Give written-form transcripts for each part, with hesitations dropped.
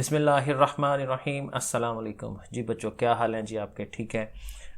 बिस्मिल्लाहिर्रहमानिर्रहीम। अस्सलाम वालेकुम। जी बच्चों, क्या हाल है जी आपके? ठीक है।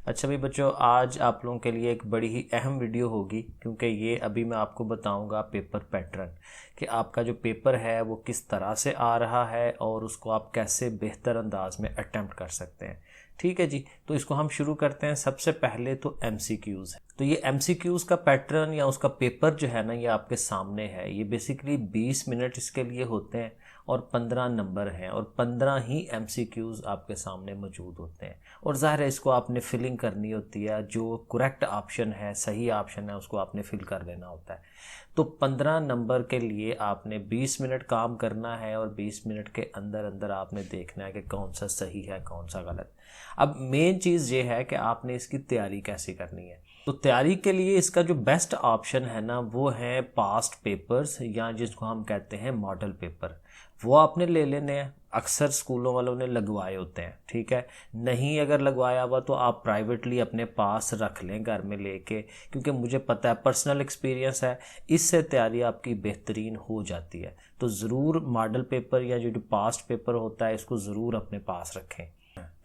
अच्छा भाई बच्चों, आज आप लोगों के लिए एक बड़ी ही अहम वीडियो होगी, क्योंकि ये अभी मैं आपको बताऊंगा पेपर पैटर्न कि आपका जो पेपर है वो किस तरह से आ रहा है और उसको आप कैसे बेहतर अंदाज में अटेम्प्ट कर सकते हैं। ठीक है जी, तो इसको हम शुरू करते हैं। सबसे पहले तो MCQs है। तो ये MCQs का पैटर्न या उसका पेपर जो है ना, ये आपके सामने है। ये बेसिकली 20 मिनट इसके लिए होते हैं और 15 नंबर हैं और 15 ही MCQs आपके सामने मौजूद होते हैं। और ज़ाहिर है इसको आपने फिलिंग करनी होती है, जो करेक्ट ऑप्शन है, सही ऑप्शन है, उसको आपने फिल कर लेना होता है। तो 15 नंबर के लिए आपने 20 मिनट काम करना है और 20 मिनट के अंदर अंदर आपने देखना है कि कौन सा सही है कौन सा गलत। अब मेन चीज़ ये है कि आपने इसकी तैयारी कैसे करनी है। तो तैयारी के लिए इसका जो बेस्ट ऑप्शन है ना, वो है पास्ट पेपर्स, या जिसको हम कहते हैं मॉडल पेपर। वो आपने ले लेने हैं। अक्सर स्कूलों वालों ने लगवाए होते हैं, ठीक है। नहीं अगर लगवाया हुआ तो आप प्राइवेटली अपने पास रख लें घर में लेके, क्योंकि मुझे पता है, पर्सनल एक्सपीरियंस है, इससे तैयारी आपकी बेहतरीन हो जाती है। तो ज़रूर मॉडल पेपर या जो पास्ट पेपर होता है इसको ज़रूर अपने पास रखें।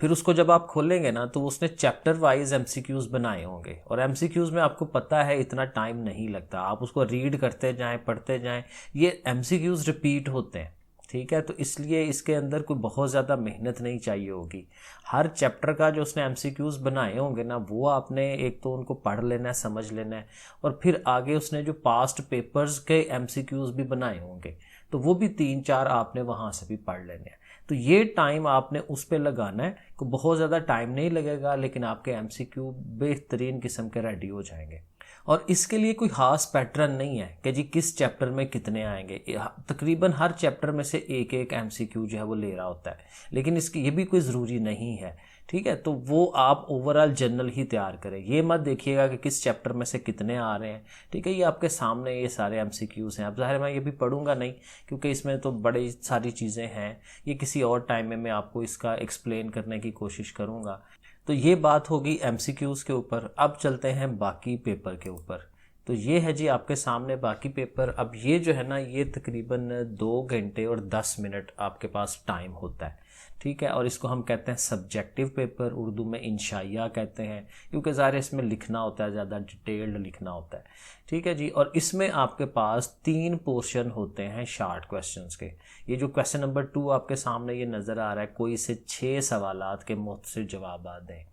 फिर उसको जब आप खोलेंगे ना, तो उसने चैप्टर वाइज MCQs बनाए होंगे, और MCQs में आपको पता है इतना टाइम नहीं लगता, आप उसको रीड करते जाएं, पढ़ते जाएं। ये MCQs रिपीट होते हैं, ठीक है। तो इसलिए इसके अंदर कोई बहुत ज़्यादा मेहनत नहीं चाहिए होगी। हर चैप्टर का जो उसने MCQs बनाए होंगे ना, वो आपने एक तो उनको पढ़ लेना है, समझ लेना है, और फिर आगे उसने जो पास्ट पेपर्स के MCQs भी बनाए होंगे, तो वो भी 3-4 आपने वहाँ से भी पढ़ लेने हैं। तो ये टाइम आपने उस पर लगाना है। को बहुत ज़्यादा टाइम नहीं लगेगा, लेकिन आपके MCQ बेहतरीन किस्म के रेडी हो जाएंगे। और इसके लिए कोई ख़ास पैटर्न नहीं है कि जी किस चैप्टर में कितने आएंगे। तकरीबन हर चैप्टर में से एक एक MCQ जो है वो ले रहा होता है, लेकिन इसकी ये भी कोई ज़रूरी नहीं है, ठीक है। तो वो आप ओवरऑल जनरल ही तैयार करें। ये मत देखिएगा कि किस चैप्टर में से कितने आ रहे हैं, ठीक है। ये आपके सामने ये सारे MCQs हैं। अब ज़ाहिर मैं ये भी पढ़ूंगा नहीं, क्योंकि इसमें तो बड़ी सारी चीज़ें हैं। ये किसी और टाइम में मैं आपको इसका एक्सप्लेन करने की कोशिश करूँगा। तो ये बात होगी MCQs के ऊपर। अब चलते हैं बाकी पेपर के ऊपर। तो ये है जी आपके सामने बाकी पेपर। अब ये जो है ना, ये तकरीबन 2 घंटे और 10 मिनट आपके पास टाइम होता है, ठीक है। और इसको हम कहते हैं सब्जेक्टिव पेपर, उर्दू में इंशाइया कहते हैं, क्योंकि ज़ाहिर इसमें लिखना होता है, ज़्यादा डिटेल्ड लिखना होता है, ठीक है जी। और इसमें आपके पास 3 पोर्शन होते हैं शॉर्ट क्वेश्चंस के। ये जो क्वेश्चन नंबर 2 आपके सामने ये नज़र आ रहा है, कोई से 6 सवालात के मुख्तलिफ जवाब दें,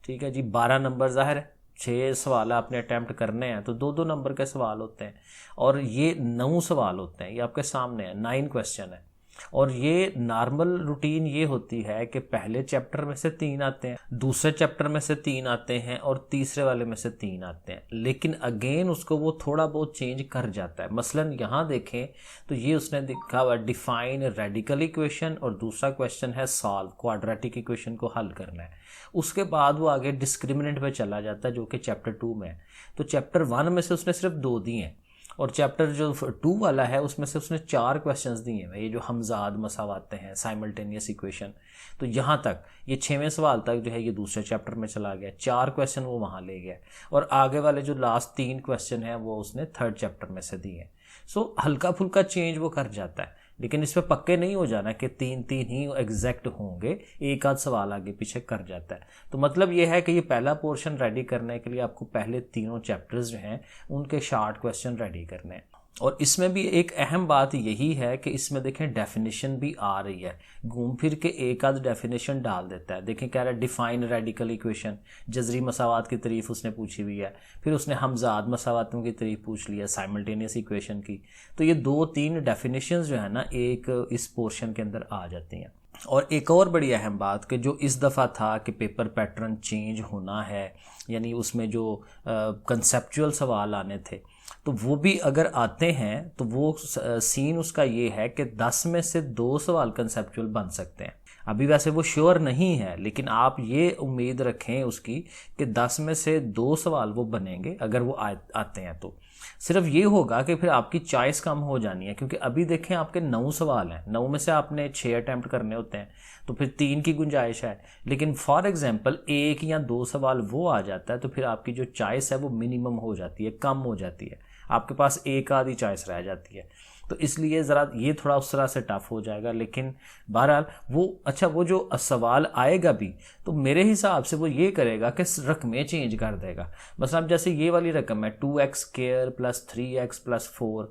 ठीक है जी। 12 नंबर, ज़ाहिर है 6 सवाल आपने अटैम्प्ट करने हैं, तो 2-2 नंबर के सवाल होते हैं। और ये 9 सवाल होते हैं, ये आपके सामने है, 9 क्वेश्चन है। और ये नॉर्मल रूटीन ये होती है कि पहले चैप्टर में से 3 आते हैं, दूसरे चैप्टर में से 3 आते हैं, और तीसरे वाले में से 3 आते हैं। लेकिन अगेन उसको वो थोड़ा बहुत चेंज कर जाता है। मसलन यहाँ देखें तो ये उसने लिखा हुआ डिफाइन रेडिकल इक्वेशन, और दूसरा क्वेश्चन है सॉल्व क्वाड्रेटिक इक्वेशन को हल करना है। उसके बाद वो आगे डिस्क्रिमिनेंट पे चला जाता है, जो कि चैप्टर 2 में है। तो चैप्टर 1 में से उसने सिर्फ 2 दिए हैं, और चैप्टर जो 2 वाला है उसमें से उसने 4 क्वेश्चंस दिए हैं। ये जो हमजाद मसावाते हैं, साइमल्टेनियस इक्वेशन, तो यहाँ तक ये 6वें सवाल तक जो है ये दूसरे चैप्टर में चला गया। 4 क्वेश्चन वो वहाँ ले गया, और आगे वाले जो लास्ट 3 क्वेश्चन हैं वो उसने 3rd चैप्टर में से दिए हैं। सो हल्का फुल्का चेंज वो कर जाता है, लेकिन इस पर पक्के नहीं हो जाना कि 3-3 ही एग्जैक्ट होंगे, एक आध सवाल आगे पीछे कर जाता है। तो मतलब ये है कि ये पहला पोर्शन रेडी करने के लिए आपको पहले 3 चैप्टर्स जो हैं उनके शॉर्ट क्वेश्चन रेडी करने हैं। और इसमें भी एक अहम बात यही है कि इसमें देखें डेफिनेशन भी आ रही है, घूम फिर के एक आध डेफिनेशन डाल देता है। देखें कह रहा है डिफाइन रेडिकल इक्वेशन, जजरी मसावात की तारीफ उसने पूछी हुई है, फिर उसने हमजाद मसावातों की तारीफ पूछ लिया, साइमल्टेनियस इक्वेशन की। तो ये 2-3 डेफिनेशंस जो है ना, एक इस पोर्शन के अंदर आ जाती हैं। और एक और बड़ी अहम बात कि जो इस दफ़ा था कि पेपर पैटर्न चेंज होना है, यानी उसमें जो कंसेप्चुअल सवाल आने थे, तो वो भी अगर आते हैं तो वो सीन उसका ये है कि 10 में से 2 सवाल कंसेप्चुअल बन सकते हैं। अभी वैसे वो श्योर नहीं है, लेकिन आप ये उम्मीद रखें उसकी कि 10 में से 2 सवाल वो बनेंगे अगर वो आते हैं। तो सिर्फ ये होगा कि फिर आपकी चॉइस कम हो जानी है, क्योंकि अभी देखें आपके 9 सवाल हैं, 9 में से आपने 6 अटैम्प्ट करने होते हैं, तो फिर 3 की गुंजाइश है। लेकिन फॉर एग्जांपल 1 या 2 सवाल वो आ जाता है, तो फिर आपकी जो चॉइस है वो मिनिमम हो जाती है, कम हो जाती है। आपके पास एक आधी चॉइस रह जाती है। तो इसलिए ज़रा ये थोड़ा उस तरह से टफ हो जाएगा। लेकिन बहरहाल वो अच्छा, वो जो सवाल आएगा भी तो मेरे हिसाब से वो ये करेगा कि रकमें चेंज कर देगा। मतलब जैसे ये वाली रकम है 2x square plus 3x plus 4,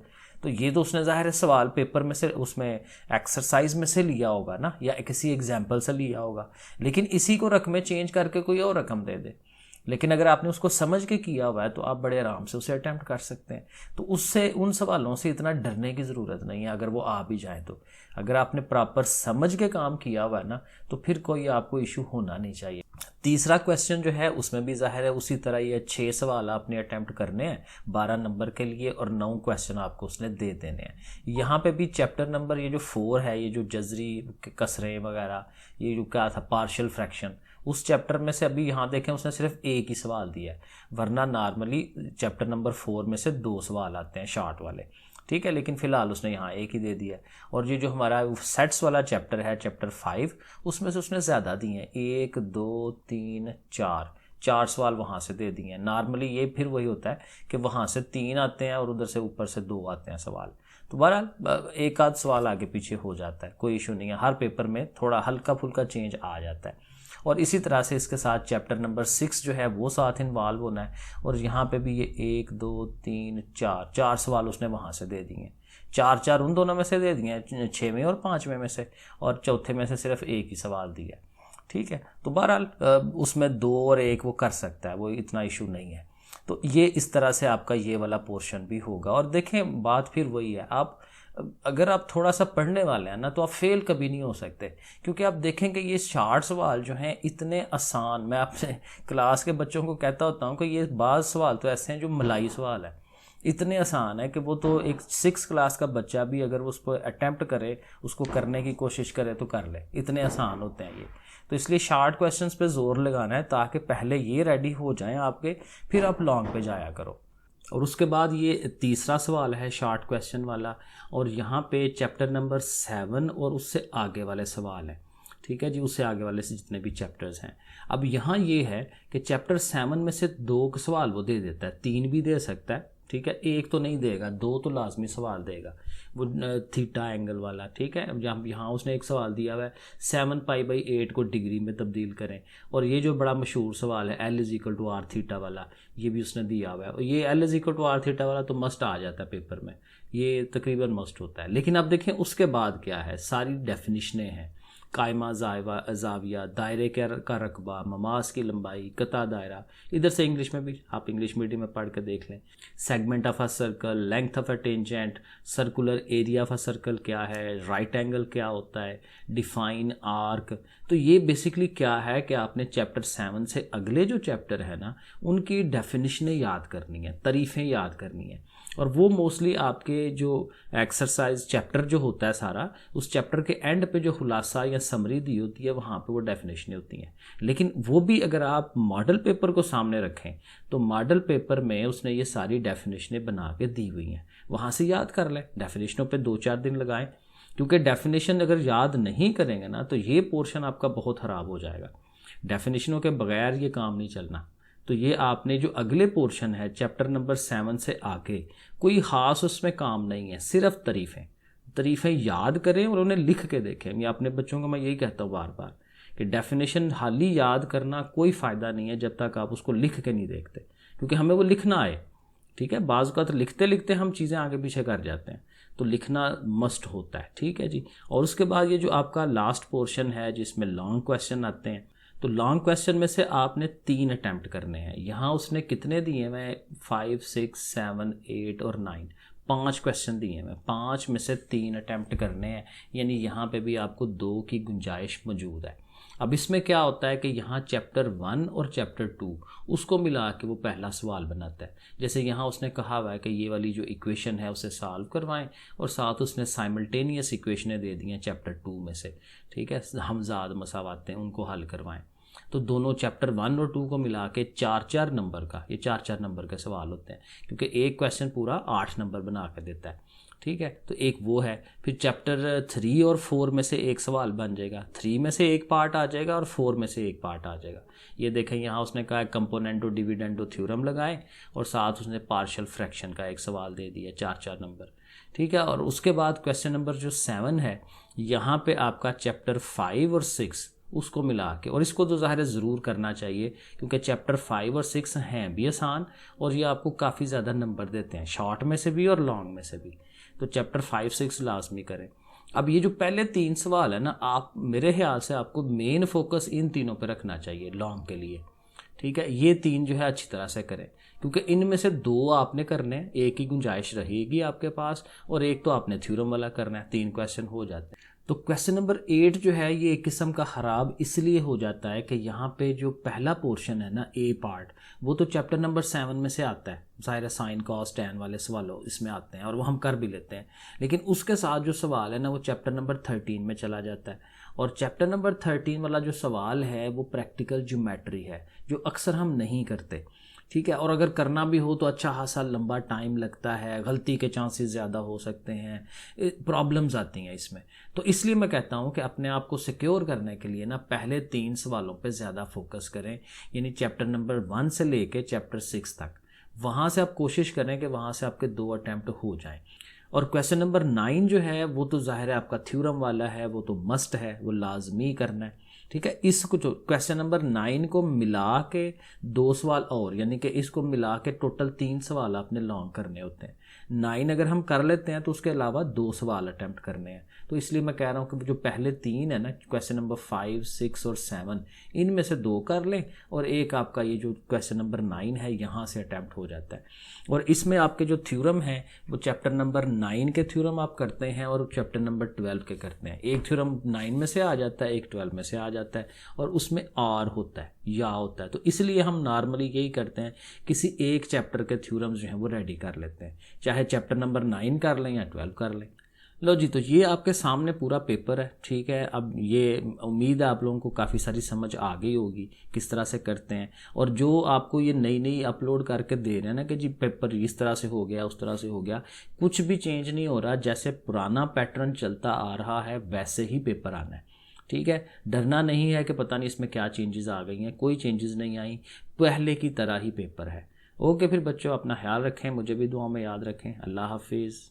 तो ये तो उसने ज़ाहिर है सवाल पेपर में से उसमें एक्सरसाइज में से लिया होगा ना, या किसी एग्जाम्पल से लिया होगा, लेकिन इसी को रकमें चेंज करके कोई और रकम दे दे। लेकिन अगर आपने उसको समझ के किया हुआ है तो आप बड़े आराम से उसे अटेम्प्ट कर सकते हैं। तो उससे उन सवालों से इतना डरने की ज़रूरत नहीं है अगर वो आ भी जाए तो। अगर आपने प्रॉपर समझ के काम किया हुआ है ना तो फिर कोई आपको इशू होना नहीं चाहिए। तीसरा क्वेश्चन जो है उसमें भी ज़ाहिर है उसी तरह ये 6 सवाल आपने अटैम्प्ट करने हैं 12 नंबर के लिए और 9 क्वेश्चन आपको उसने दे देने हैं। यहाँ पे भी चैप्टर नंबर ये जो 4 है, ये जो जजरी कसरें वगैरह, ये जो क्या था पार्शियल फ्रैक्शन, उस चैप्टर में से अभी यहाँ देखें उसने सिर्फ एक ही सवाल दिया है, वरना नॉर्मली चैप्टर नंबर 4 में से 2 सवाल आते हैं शॉर्ट वाले, ठीक है। लेकिन फ़िलहाल उसने यहाँ एक ही दे दिया है। और ये जो हमारा सेट्स वाला चैप्टर है चैप्टर 5, उसमें से उसने ज़्यादा दिए हैं, 1 2 3 4 सवाल वहाँ से दे दिए हैं। नॉर्मली ये फिर वही होता है कि वहाँ से 3 आते हैं और उधर से ऊपर से 2 आते हैं सवाल। तो बहरहाल एक आध सवाल आगे पीछे हो जाता है, कोई इशू नहीं है। हर पेपर में थोड़ा हल्का फुल्का चेंज आ जाता है। और इसी तरह से इसके साथ चैप्टर नंबर 6 जो है वो साथ इन्वॉल्व होना है। और यहाँ पे भी ये 1 2 3 4 सवाल उसने वहाँ से दे दिए हैं। 4 उन दोनों में से दे दिए हैं, 6वें और 5वें में से, और चौथे में से सिर्फ एक ही सवाल दिया, ठीक है। तो बहरहाल उसमें 2 और 1 वो कर सकता है, वो इतना इशू नहीं है। तो ये इस तरह से आपका ये वाला पोर्शन भी होगा। और देखें बात फिर वही है, आप अगर आप थोड़ा सा पढ़ने वाले हैं ना तो आप फेल कभी नहीं हो सकते, क्योंकि आप देखेंगे ये 60 सवाल जो हैं इतने आसान, मैं अपने क्लास के बच्चों को कहता होता हूँ कि ये बाज़ सवाल तो ऐसे हैं जो मलाई सवाल है, इतने आसान है कि वो तो एक 6 क्लास का बच्चा भी अगर उस पर अटैम्प्ट करे, उसको करने की कोशिश करे तो कर ले, इतने आसान होते हैं ये। तो इसलिए शार्ट क्वेश्चंस पे ज़ोर लगाना है ताकि पहले ये रेडी हो जाएं आपके, फिर आप लॉन्ग पे जाया करो। और उसके बाद ये तीसरा सवाल है शॉर्ट क्वेश्चन वाला, और यहाँ पे चैप्टर नंबर 7 और उससे आगे वाले सवाल हैं, ठीक है जी, उससे आगे वाले से जितने भी चैप्टर्स हैं। अब यहाँ ये है कि चैप्टर 7 में से 2 सवाल वो दे देता है, 3 भी दे सकता है, ठीक है, 1 तो नहीं देगा, 2 तो लाजमी सवाल देगा, वो थीटा एंगल वाला, ठीक है। अब यहाँ उसने एक सवाल दिया हुआ है 7π/8 को डिग्री में तब्दील करें। और ये जो बड़ा मशहूर सवाल है L = r थीटा वाला, ये भी उसने दिया हुआ है। और ये L = r थीटा वाला तो मस्ट आ जाता है पेपर में, ये तकरीबन मस्ट होता है। लेकिन अब देखें उसके बाद क्या है, सारी डेफिनिशनें हैं, कायमा जाविया, दायरे का रकबा, ममास की लंबाई, कता दायरा, इधर से इंग्लिश में भी आप इंग्लिश मीडियम में पढ़ के देख लें, segment of a circle, length of a tangent, circular area of a circle क्या है, राइट एंगल क्या होता है, डिफाइन आर्क। तो ये बेसिकली क्या है कि आपने चैप्टर 7 से अगले जो चैप्टर है ना उनकी डेफिनेशनें याद करनी है, तारीफ़ें याद करनी है। और वो मोस्टली आपके जो एक्सरसाइज चैप्टर जो होता है सारा, उस चैप्टर के एंड पे जो खुलासा या समरी दी होती है वहाँ पे वो डेफिनेशनें होती हैं। लेकिन वो भी अगर आप मॉडल पेपर को सामने रखें तो मॉडल पेपर में उसने ये सारी डेफिनेशनें बना के दी हुई हैं, वहाँ से याद कर लें। डेफिनेशनों पे 2-4 दिन लगाएं, क्योंकि डेफिनेशन अगर याद नहीं करेंगे ना तो ये पोर्शन आपका बहुत ख़राब हो जाएगा। डेफिनेशनों के बगैर ये काम नहीं चलना। तो ये आपने जो अगले पोर्शन है चैप्टर नंबर 7 से आगे, कोई ख़ास उसमें काम नहीं है, सिर्फ तारीफ़ें याद करें और उन्हें लिख के देखें। ये अपने बच्चों को मैं यही कहता हूँ बार बार कि डेफिनेशन हाली याद करना कोई फ़ायदा नहीं है जब तक आप उसको लिख के नहीं देखते, क्योंकि हमें वो लिखना आए, ठीक है। बाज़ का तो लिखते लिखते हम चीज़ें आगे पीछे कर जाते हैं, तो लिखना मस्ट होता है, ठीक है जी। और उसके बाद ये जो आपका लास्ट पोर्शन है जिसमें लॉन्ग क्वेश्चन आते हैं, तो लॉन्ग क्वेश्चन में से आपने 3 अटैम्प्ट करने हैं। यहाँ उसने कितने दिए हैं, 5 6 7 8 और 9, 5 क्वेश्चन दिए हैं, 5 में से 3 अटैम्प्ट करने हैं, यानी यहाँ पे भी आपको 2 की गुंजाइश मौजूद है। अब इसमें क्या होता है कि यहाँ चैप्टर 1 और चैप्टर 2 उसको मिला के वो पहला सवाल बनाता है। जैसे यहाँ उसने कहा हुआ है कि ये वाली जो इक्वेशन है उसे सॉल्व करवाएं, और साथ उसने साइमल्टेनियस इक्वेशनें दे दी हैं चैप्टर 2 में से, ठीक है, हमजाद मसावातें, उनको हल करवाएं। तो दोनों चैप्टर 1 और 2 को मिला के 4-4 नंबर का, ये 4-4 नंबर के सवाल होते हैं, क्योंकि एक क्वेश्चन पूरा 8 नंबर बना के देता है। ठीक है, तो एक वो है। फिर चैप्टर 3 और 4 में से एक सवाल बन जाएगा, 3 में से एक पार्ट आ जाएगा और 4 में से एक पार्ट आ जाएगा। ये देखें यहाँ उसने कहा कंपोनेंटो डिविडेंडो थ्योरम लगाए और साथ उसने पार्शियल फ्रैक्शन का एक सवाल दे दिया, 4 नंबर। ठीक है, और उसके बाद क्वेश्चन नंबर जो 7 है, यहाँ पे आपका चैप्टर 5 और 6 उसको मिला के, और इसको तो ज़ाहिर ज़रूर करना चाहिए क्योंकि चैप्टर 5 और 6 हैं भी आसान और ये आपको काफ़ी ज़्यादा नंबर देते हैं, शॉर्ट में से भी और लॉन्ग में से भी। तो चैप्टर 5 6 लाजमी करें। अब ये जो पहले 3 सवाल है ना, आप मेरे ख्याल से आपको मेन फोकस इन तीनों पे रखना चाहिए लॉन्ग के लिए। ठीक है, ये 3 जो है अच्छी तरह से करें क्योंकि इनमें से 2 आपने करने हैं, एक ही गुंजाइश रहेगी आपके पास, और एक तो आपने थ्योरम वाला करना है। 3 क्वेश्चन हो जाते हैं। तो क्वेश्चन नंबर 8 जो है ये एक किस्म का ख़राब इसलिए हो जाता है कि यहाँ पे जो पहला पोर्शन है ना, ए पार्ट, वो तो चैप्टर नंबर 7 में से आता है, ज़ाहिर साइन कॉस टैन वाले सवालों इसमें आते हैं और वो हम कर भी लेते हैं। लेकिन उसके साथ जो सवाल है ना, वो चैप्टर नंबर 13 में चला जाता है, और चैप्टर नंबर 13 वाला जो सवाल है वो प्रैक्टिकल ज्योमेट्री है, जो अक्सर हम नहीं करते। ठीक है, और अगर करना भी हो तो अच्छा खासा लंबा टाइम लगता है, गलती के चांसेस ज़्यादा हो सकते हैं, प्रॉब्लम्स आती हैं इसमें। तो इसलिए मैं कहता हूँ कि अपने आप को सिक्योर करने के लिए ना पहले 3 सवालों पे ज़्यादा फोकस करें, यानी चैप्टर नंबर 1 से लेके चैप्टर 6 तक। वहाँ से आप कोशिश करें कि वहाँ से आपके 2 अटैम्प्ट हो जाएं। और क्वेश्चन नंबर 9 जो है वो तो ज़ाहिर है आपका थ्योरम वाला है, वो तो मस्ट है, वो लाजमी करना है। ठीक है, इसको जो क्वेश्चन नंबर 9 को मिला के 2 सवाल और, यानी कि इसको मिला के टोटल 3 सवाल आपने लॉन्ग करने होते हैं। 9 अगर हम कर लेते हैं तो उसके अलावा 2 सवाल अटैम्प्ट करने हैं। तो इसलिए मैं कह रहा हूँ कि जो पहले 3 है ना, क्वेश्चन नंबर 5 6 और 7, इनमें से 2 कर लें और एक आपका ये जो क्वेश्चन नंबर 9 है यहाँ से अटैम्प्ट हो जाता है। और इसमें आपके जो थ्योरम है वो चैप्टर नंबर 9 के थ्योरम आप करते हैं और चैप्टर नंबर 12 के करते हैं। एक थ्योरम 9 में से आ जाता है, एक 12 में से आ जाता है, और उसमें आर होता है या होता है। तो इसलिए हम नॉर्मली यही करते हैं, किसी एक चैप्टर के थ्योरम्स जो हैं वो रेडी कर लेते हैं, चाहे चैप्टर नंबर 9 कर लें या 12 कर लें। लो जी, तो ये आपके सामने पूरा पेपर है। ठीक है, अब ये उम्मीद है आप लोगों को काफ़ी सारी समझ आ गई होगी किस तरह से करते हैं। और जो आपको ये नई नई अपलोड करके दे रहे हैं ना कि जी पेपर इस तरह से हो गया, उस तरह से हो गया, कुछ भी चेंज नहीं हो रहा। जैसे पुराना पैटर्न चलता आ रहा है वैसे ही पेपर आना है। ठीक है, डरना नहीं है कि पता नहीं इसमें क्या चेंजेस आ गई हैं, कोई चेंजेस नहीं आई, पहले की तरह ही पेपर है। ओके, फिर बच्चों अपना ख्याल रखें, मुझे भी दुआ में याद रखें। अल्लाह हाफिज़।